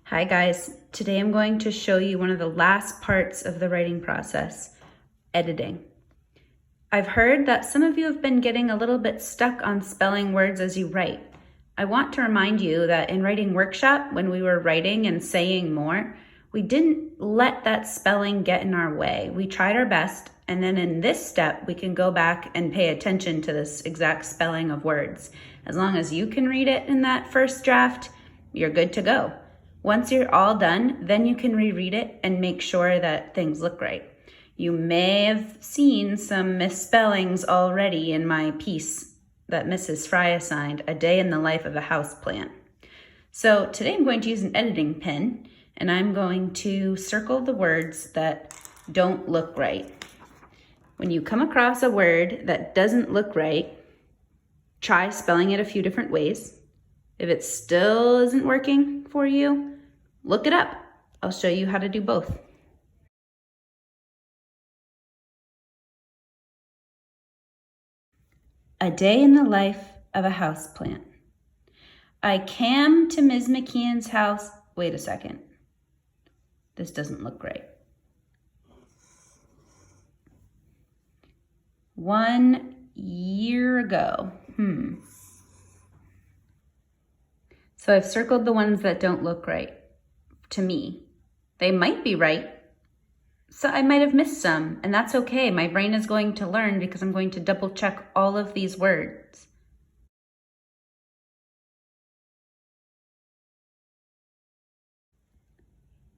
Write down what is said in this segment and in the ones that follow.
Hi guys, today I'm going to show you one of the last parts of the writing process, editing. I've heard that some of you have been getting a little bit stuck on spelling words as you write. I want to remind you that in writing workshop, when we were writing and saying more, we didn't let that spelling get in our way. We tried our best, and then in this step, we can go back and pay attention to this exact spelling of words. As long as you can read it in that first draft, you're good to go. Once you're all done, then you can reread it and make sure that things look right. You may have seen some misspellings already in my piece that Mrs. Fry assigned, A Day in the Life of a Houseplant. So today I'm going to use an editing pen, and I'm going to circle the words that don't look right. When you come across a word that doesn't look right, try spelling it a few different ways. If it still isn't working for you, look it up. I'll show you how to do both. A Day in the Life of a Houseplant. I came to Ms. McKeon's house. Wait a second. This doesn't look right. 1 year ago. So I've circled the ones that don't look right to me. They might be right. So I might have missed some, and that's okay. My brain is going to learn because I'm going to double check all of these words.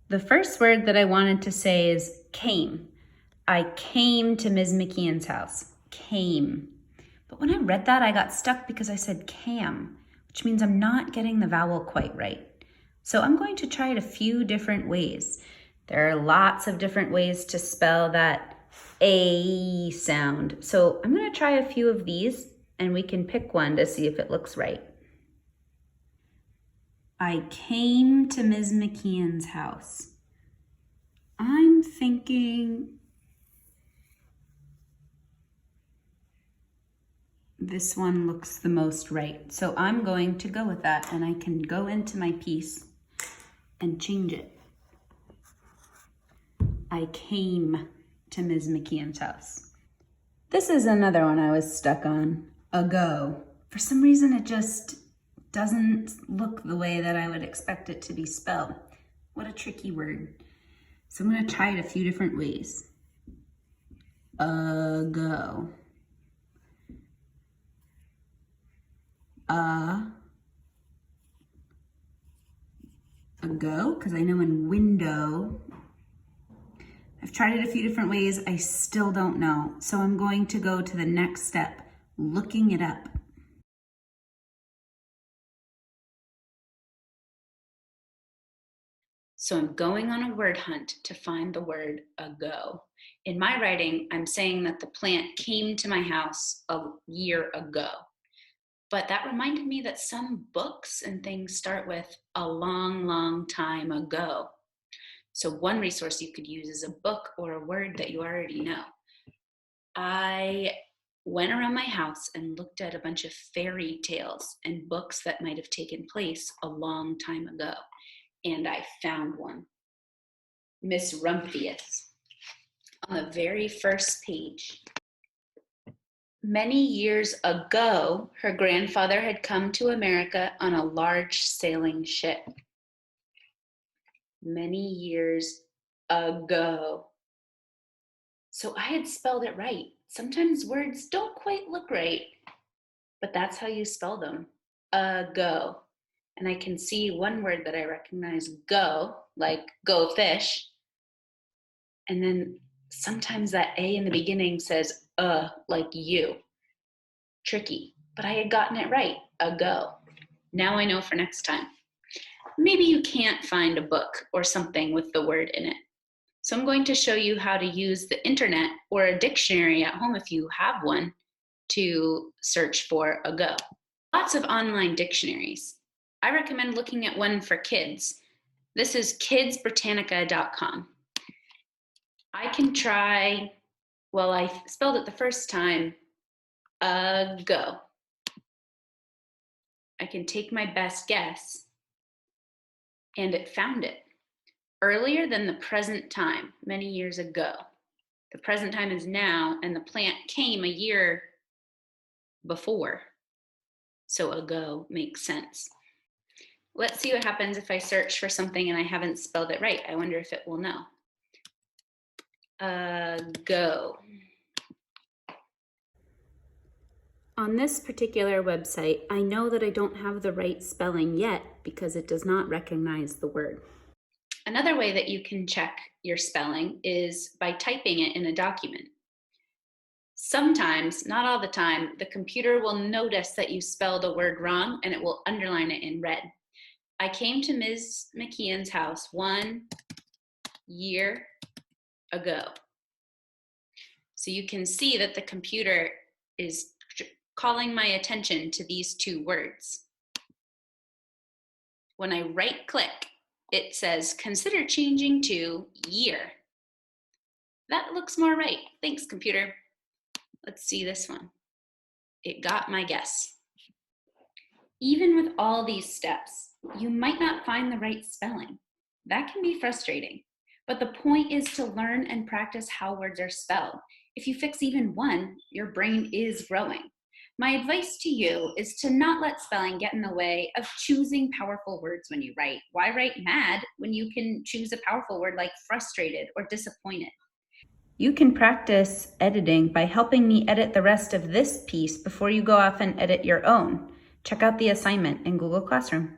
The first word that I wanted to say is came. I came to Ms. McKeon's house. Came. But when I read that, I got stuck because I said cam, which means I'm not getting the vowel quite right. So I'm going to try it a few different ways. There are lots of different ways to spell that A sound. So I'm going to try a few of these, and we can pick one to see if it looks right. I came to Ms. McKeon's house. I'm thinking this one looks the most right. So I'm going to go with that, and I can go into my piece and change it. I came to Ms. McKeon's house. This is another one I was stuck on, ago. For some reason, it just doesn't look the way that I would expect it to be spelled. What a tricky word. So I'm going to try it a few different ways. Ago. Ago, because I know in window, I've tried it a few different ways. I still don't know. So I'm going to go to the next step, looking it up. So I'm going on a word hunt to find the word ago. In my writing, I'm saying that the plant came to my house a year ago. But that reminded me that some books and things start with a long, long time ago. So one resource you could use is a book or a word that you already know. I went around my house and looked at a bunch of fairy tales and books that might have taken place a long time ago. And I found one, Miss Rumphius, on the very first page. Many years ago, her grandfather had come to America on a large sailing ship. Many years ago. So I had spelled it right. Sometimes words don't quite look right, but that's how you spell them, ago. And I can see one word that I recognize, go, like go fish. And then sometimes that A in the beginning says, like you. Tricky, but I had gotten it right, ago. Now I know for next time. Maybe you can't find a book or something with the word in it. So I'm going to show you how to use the internet or a dictionary at home if you have one to search for ago. Lots of online dictionaries. I recommend looking at one for kids. This is kidsbritannica.com. I can try, well, I spelled it the first time, ago. I can take my best guess and it found it earlier than the present time, many years ago. The present time is now, and the plant came a year before. So ago makes sense. Let's see what happens if I search for something and I haven't spelled it right. I wonder if it will know. Go. On this particular website, I know that I don't have the right spelling yet because it does not recognize the word. Another way that you can check your spelling is by typing it in a document. Sometimes, not all the time, the computer will notice that you spelled a word wrong and it will underline it in red. I came to Ms. McKeon's house 1 year ago. So you can see that the computer is calling my attention to these two words. When I right click, it says, consider changing to year. That looks more right. Thanks, computer. Let's see this one. It got my guess. Even with all these steps, you might not find the right spelling. That can be frustrating, but the point is to learn and practice how words are spelled. If you fix even one, your brain is growing. My advice to you is to not let spelling get in the way of choosing powerful words when you write. Why write mad when you can choose a powerful word like frustrated or disappointed? You can practice editing by helping me edit the rest of this piece before you go off and edit your own. Check out the assignment in Google Classroom.